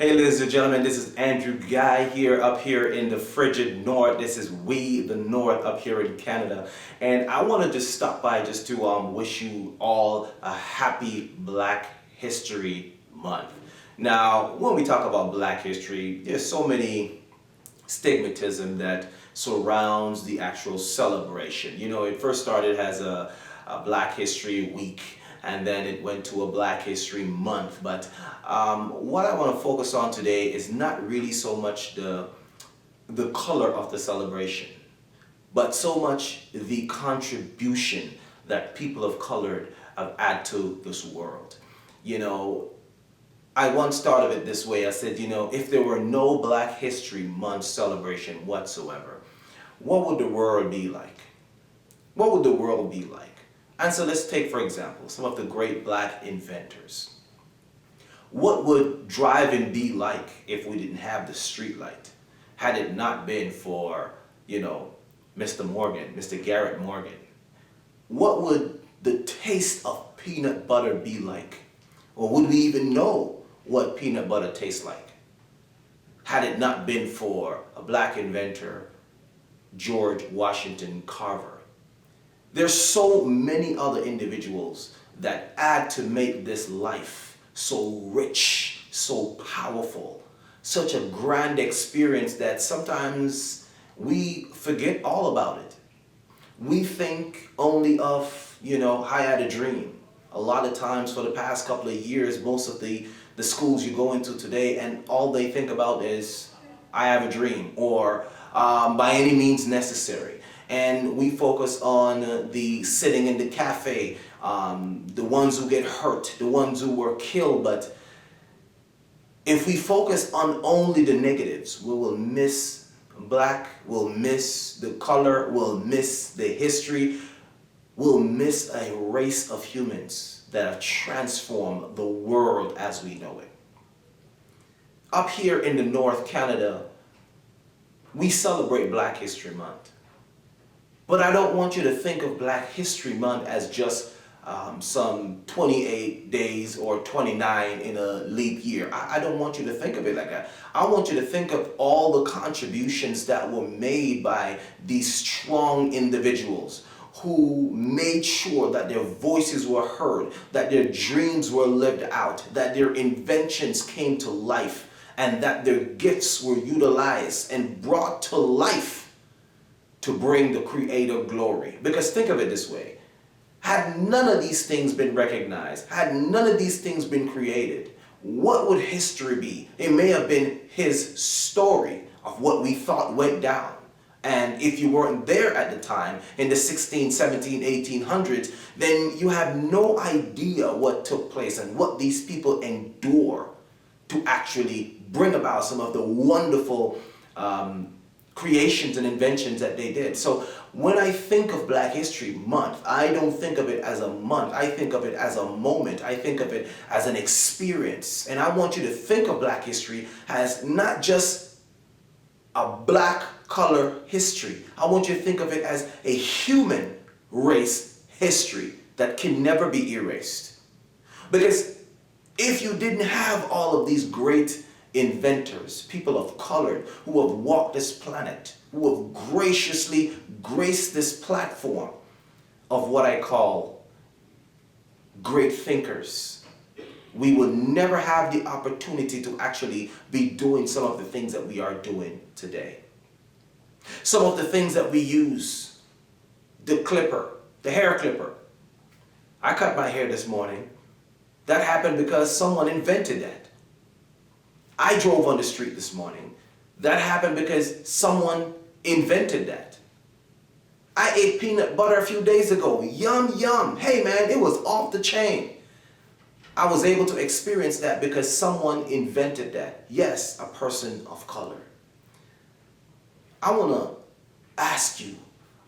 Hey ladies and gentlemen, this is Andrew Guy here up here in the frigid north. This is we the north up here in Canada, and I want to just stop by just to wish you all a happy Black History Month. Now, when we talk about Black history, there's so many stigmatism that surrounds the actual celebration. You know, it first started as a Black History Week, and then it went to a Black History Month. But what I want to focus on today is not really so much the color of the celebration, but so much the contribution that people of color have added to this world. You know, I once thought of it this way. I said, you know, if there were no Black History Month celebration whatsoever, what would the world be like? What would the world be like? And so let's take, for example, some of the great Black inventors. What would driving be like if we didn't have the street light? Had it not been for, you know, Mr. Morgan, Mr. Garrett Morgan? What would the taste of peanut butter be like? Or would we even know what peanut butter tastes like? Had it not been for a Black inventor, George Washington Carver. There's so many other individuals that add to make this life so rich, so powerful, such a grand experience that sometimes we forget all about it. We think only of, you know, I had a dream. A lot of times for the past couple of years, most of the schools you go into today, and all they think about is, I have a dream, or by any means necessary. And we focus on the sitting in the cafe, the ones who get hurt, the ones who were killed. But if we focus on only the negatives, we will miss Black, we'll miss the color, we'll miss the history, we'll miss a race of humans that have transformed the world as we know it. Up here in the North Canada, we celebrate Black History Month. But I don't want you to think of Black History Month as just some 28 days or 29 in a leap year. I don't want you to think of it like that. I want you to think of all the contributions that were made by these strong individuals who made sure that their voices were heard, that their dreams were lived out, that their inventions came to life, and that their gifts were utilized and brought to life to bring the Creator glory. Because think of it this way. Had none of these things been recognized, had none of these things been created, what would history be? It may have been his story of what we thought went down. And if you weren't there at the time, in the 16, 17, 1800s, then you have no idea what took place and what these people endure to actually bring about some of the wonderful creations and inventions that they did. So when I think of Black History Month, I don't think of it as a month. I think of it as a moment. I think of it as an experience. And I want you to think of Black history as not just a Black color history. I want you to think of it as a human race history that can never be erased. Because if you didn't have all of these great inventors, people of color who have walked this planet, who have graciously graced this platform of what I call great thinkers, we will never have the opportunity to actually be doing some of the things that we are doing today. Some of the things that we use, the clipper, the hair clipper. I cut my hair this morning. That happened because someone invented that. I drove on the street this morning. That happened because someone invented that. I ate peanut butter a few days ago. Yum, yum. Hey man, it was off the chain. I was able to experience that because someone invented that. Yes, a person of color. I want to ask you,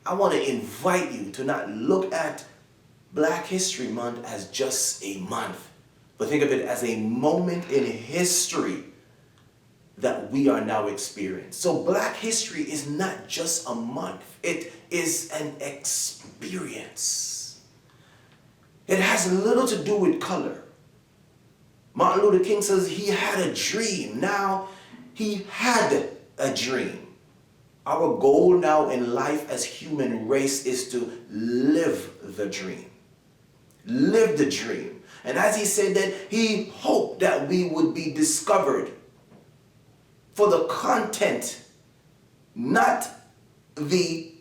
I want to invite you to not look at Black History Month as just a month, but think of it as a moment in history that we are now experiencing. So Black history is not just a month. It is an experience. It has little to do with color. Martin Luther King says he had a dream. Now, he had a dream. Our goal now in life as human race is to live the dream. Live the dream. And as he said that, he hoped that we would be discovered for the content, not the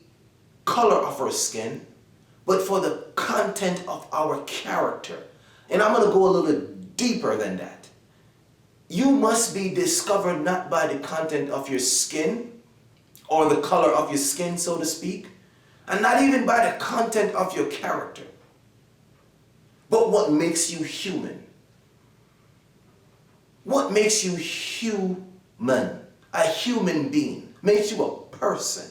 color of our skin, but for the content of our character. And I'm going to go a little deeper than that. You must be discovered not by the content of your skin or the color of your skin, so to speak, and not even by the content of your character, but what makes you human. What makes you human, a human being, makes you a person.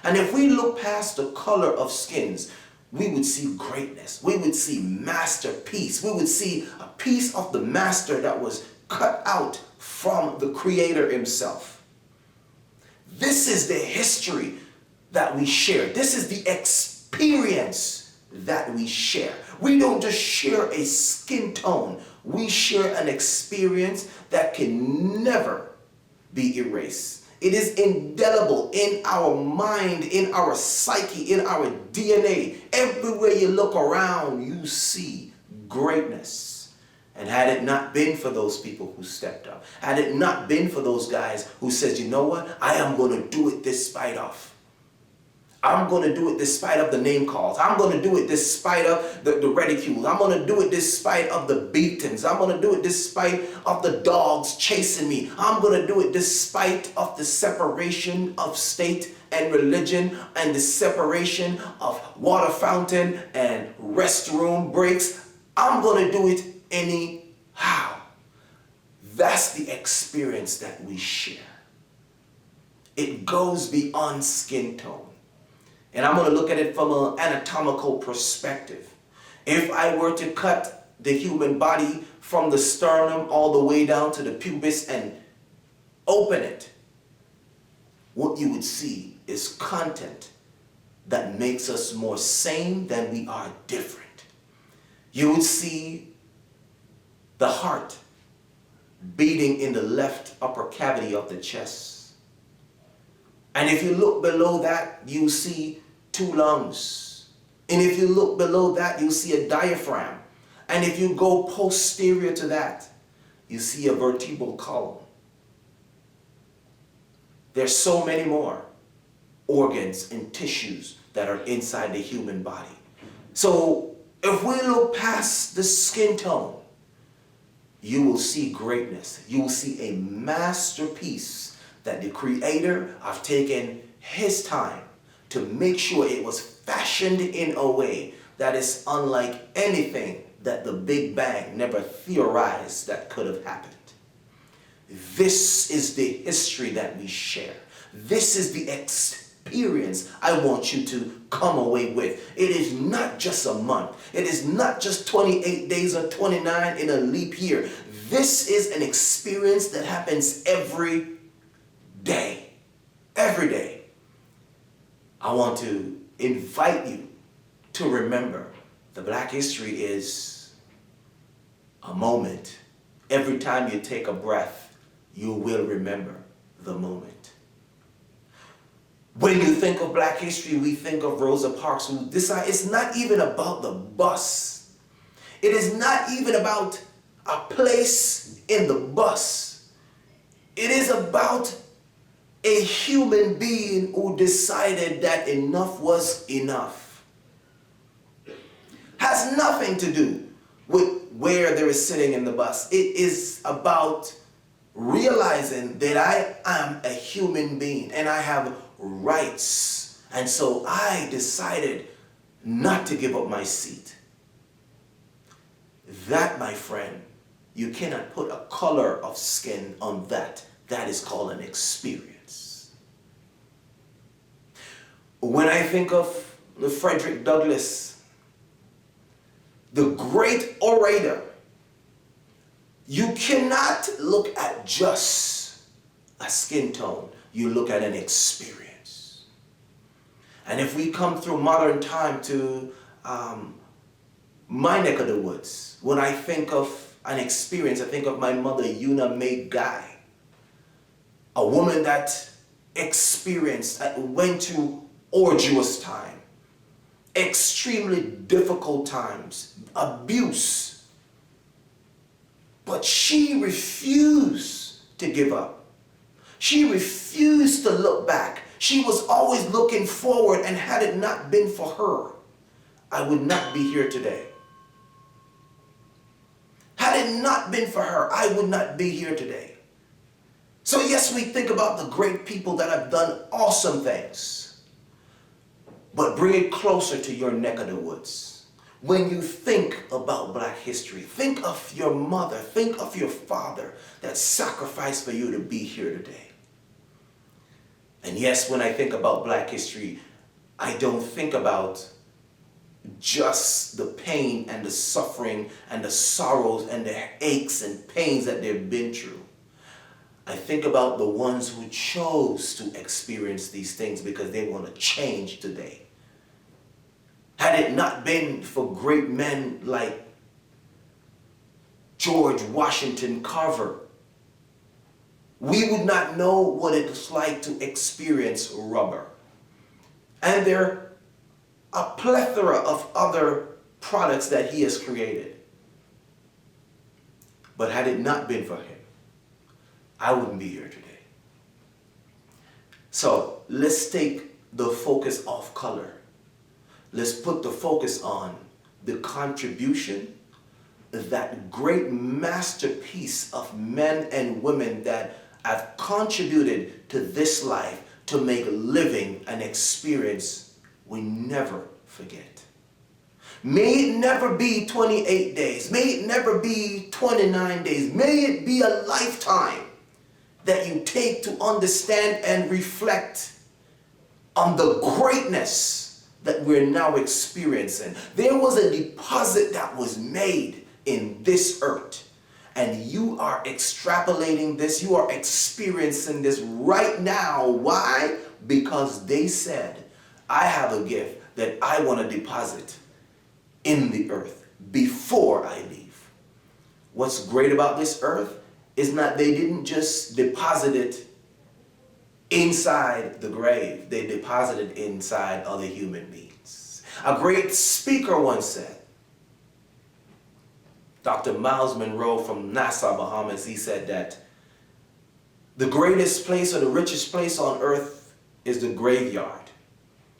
And if we look past the color of skins, we would see greatness. We would see masterpiece. We would see a piece of the master that was cut out from the Creator himself. This is the history that we share. This is the experience that we share. We don't just share a skin tone. We share an experience that can never be erased. It is indelible in our mind, in our psyche, in our DNA. Everywhere you look around, you see greatness. And had it not been for those people who stepped up, had it not been for those guys who says, you know what, I am going to do it despite of. I'm going to do it despite of the name calls. I'm going to do it despite of the ridicule. I'm going to do it despite of the beatings. I'm going to do it despite of the dogs chasing me. I'm going to do it despite of the separation of state and religion and the separation of water fountain and restroom breaks. I'm going to do it anyhow. That's the experience that we share. It goes beyond skin tone. And I'm going to look at it from an anatomical perspective. If I were to cut the human body from the sternum all the way down to the pubis and open it, what you would see is content that makes us more sane than we are different. You would see the heart beating in the left upper cavity of the chest. And if you look below that, you see 2 lungs. And if you look below that, you see a diaphragm. And if you go posterior to that, you see a vertebral column. There's so many more organs and tissues that are inside the human body. So if we look past the skin tone, you will see greatness. You will see a masterpiece that the Creator have taken his time to make sure it was fashioned in a way that is unlike anything that the Big Bang never theorized that could have happened. This is the history that we share. This is the experience I want you to come away with. It is not just a month. It is not just 28 days or 29 in a leap year. This is an experience that happens every day. Every day. I want to invite you to remember the Black history is a moment. Every time you take a breath, you will remember the moment. When you think of Black history, we think of Rosa Parks, who decided it's not even about the bus. It is not even about a place in the bus. It is about a human being who decided that enough was enough. Has nothing to do with where they're sitting in the bus. It is about realizing that I am a human being and I have rights. And so I decided not to give up my seat. That, my friend, you cannot put a color of skin on that. That is called an experience. When I think of Frederick Douglass, the great orator, you cannot look at just a skin tone. You look at an experience. And if we come through modern time to my neck of the woods, when I think of an experience. I think of my mother, Una Mae Guy, a woman that went through arduous time, extremely difficult times, abuse. But she refused to give up. She refused to look back. She was always looking forward, and had it not been for her, I would not be here today. Had it not been for her, I would not be here today. So yes, we think about the great people that have done awesome things, but bring it closer to your neck of the woods. When you think about Black history, think of your mother, think of your father that sacrificed for you to be here today. And yes, when I think about Black history, I don't think about just the pain and the suffering and the sorrows and the aches and pains that they've been through. I think about the ones who chose to experience these things because they want to change today. Had it not been for great men like George Washington Carver, we would not know what it's like to experience rubber. And there are a plethora of other products that he has created. But had it not been for him, I wouldn't be here today. So let's take the focus off color. Let's put the focus on the contribution, that great masterpiece of men and women that have contributed to this life to make living an experience we never forget. May it never be 28 days. May it never be 29 days. May it be a lifetime that you take to understand and reflect on the greatness that we're now experiencing. There was a deposit that was made in this earth, and you are extrapolating this, you are experiencing this right now. Why? Because they said, I have a gift that I want to deposit in the earth before I leave. What's great about this earth is not they didn't just deposit it inside the grave. They deposited inside other human beings. A great speaker once said, Dr. Miles Monroe from Nassau, Bahamas, he said that the greatest place or the richest place on earth is the graveyard.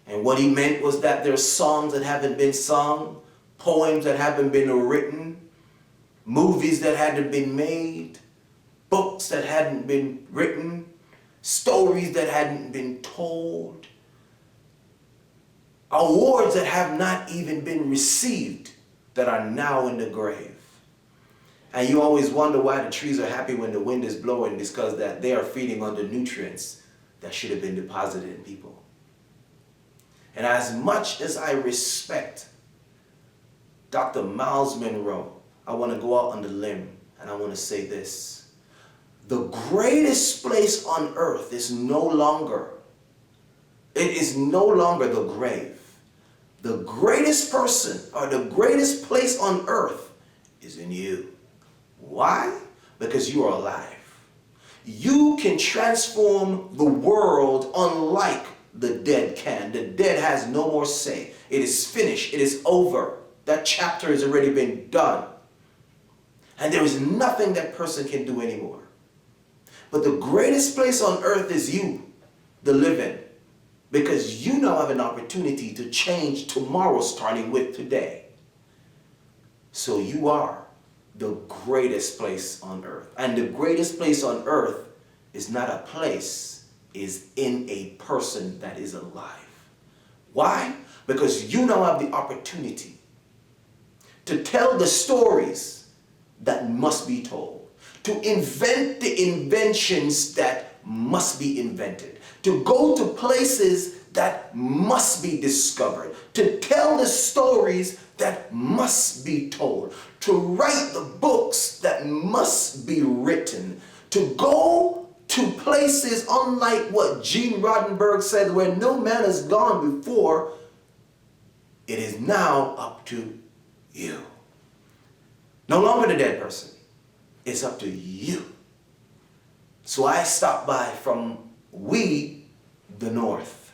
And what he meant was that there's songs that haven't been sung, poems that haven't been written, movies that hadn't been made, books that hadn't been written, stories that hadn't been told, awards that have not even been received that are now in the grave. And you always wonder why the trees are happy when the wind is blowing. It's because that they are feeding on the nutrients that should have been deposited in people. And as much as I respect Dr. Miles Monroe, I want to go out on the limb and I want to say this. The greatest place on earth is no longer the grave. The greatest person or the greatest place on earth is in you. Why? Because you are alive. You can transform the world unlike the dead can. The dead has no more say. It is finished. It is over. That chapter has already been done. And there is nothing that person can do anymore. But the greatest place on earth is you, the living. Because you now have an opportunity to change tomorrow starting with today. So you are the greatest place on earth. And the greatest place on earth is not a place, is in a person that is alive. Why? Because you now have the opportunity to tell the stories that must be told, to invent the inventions that must be invented, to go to places that must be discovered, to tell the stories that must be told, to write the books that must be written, to go to places unlike what Gene Roddenberry said, where no man has gone before. It is now up to you. No longer the dead person. It's up to you. So I stopped by from We the North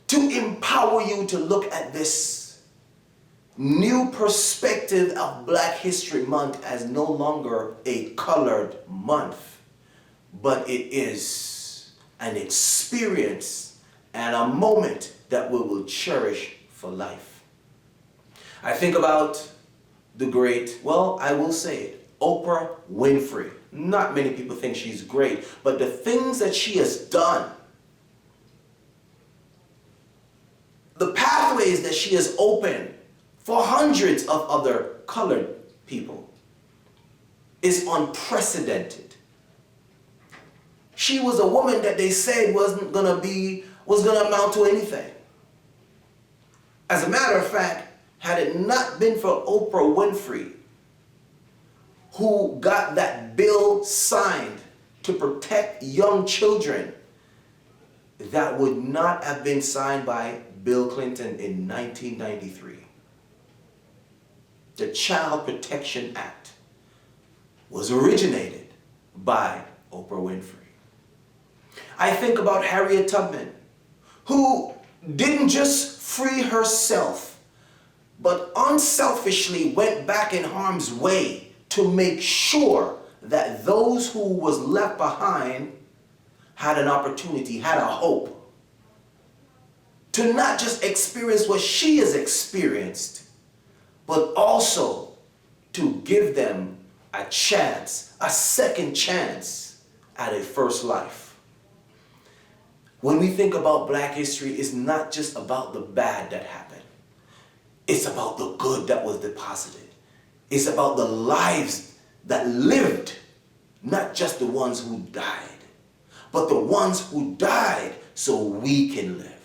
to empower you to look at this new perspective of Black History Month as no longer a colored month, but it is an experience and a moment that we will cherish for life. I think about the great, well, I will say it, Oprah Winfrey. Not many people think she's great, but the things that she has done, the pathways that she has opened for hundreds of other colored people is unprecedented. She was a woman that they said was gonna amount to anything. As a matter of fact, had it not been for Oprah Winfrey, who got that bill signed to protect young children, that would not have been signed by Bill Clinton in 1993. The Child Protection Act was originated by Oprah Winfrey. I think about Harriet Tubman, who didn't just free herself, but unselfishly went back in harm's way to make sure that those who was left behind had an opportunity, had a hope to not just experience what she has experienced, but also to give them a chance, a second chance at a first life. When we think about Black history, it's not just about the bad that happened. It's about the good that was deposited. It's about the lives that lived, not just the ones who died, but the ones who died so we can live.